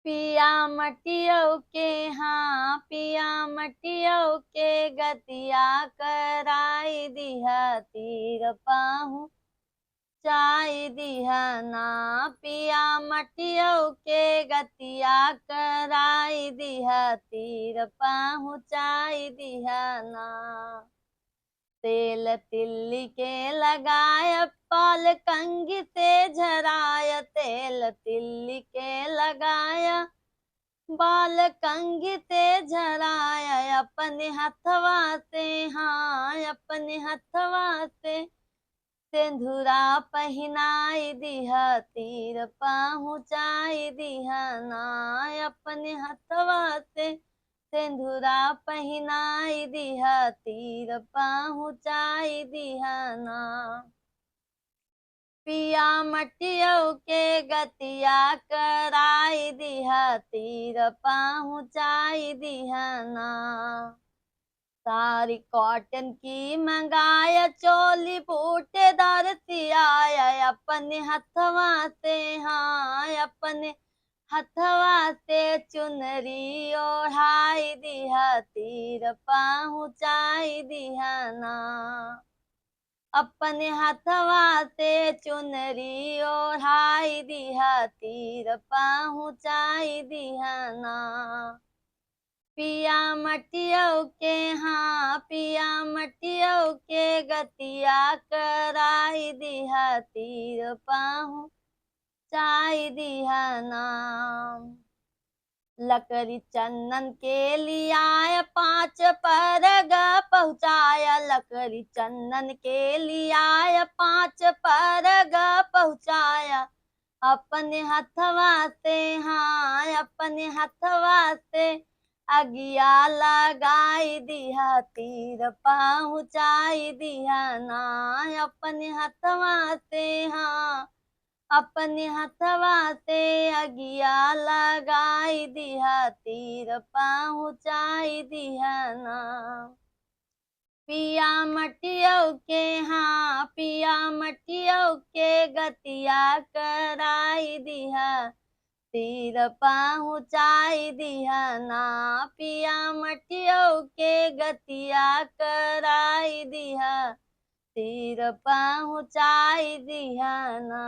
पिया मटियौ के, हाँ पिया मटियौ के गतिया कराई दिहा तीर पाहु चाई दिहना। पिया मटियौ के गतिया कराई दिहा तीर पहुँचाई दिहना। तेल तिल्ली के लगाय पाल कंघी से झराय, तेल तिल्ली के लगाय बाल कंघी से झराय। अपने हथवा से, हाँ अपने हथवा से सिंदूरा पहिनाई दिहा तीर पहुँचाई दिहना। अपने हथवा से सिंदूरा पहिनाई दिहा तीर पहुँचाई दिहना। पिया मटियौ के गतिया कराई दिहा तीर पहुँचाई दिहना। सारी कॉटन की मंगाया चोली बूटेदार सियाया। अपने हथवा से, हाँ अपने हथवा से चुनरी ओढ़ाई दिहा तीर पहुँचाई दिहना। अपने हथवा से चुनरी ओढ़ाई दिहा तीर पहुँचाई दिहना। पिया मटियौ के, हाँ पिया मटियौ के गतिया कराई दिहा तीर पहुँचाई दिहना। लकड़ी चंदन के लिया 5 परग पहुँचाया, लकड़ी चंदन के लिया 5 परग पहुँचाया। अपने हथवा से, हाँ अपने हथवा से अगिया लगाई दिहा तीर पहुँचाई दिहना। अपने हथवा से, हाँ अपने हथवा से अगिया लगाई दिहा तीर पहुँचाई दिहना। पिया मटियौ के, हाँ पिया मटियौ के गतिया कराई दिहा तीर पहुँचाई दिहना। पिया मटियौ के गतिया कराई दिहा तीर पहुँचाई दिहना।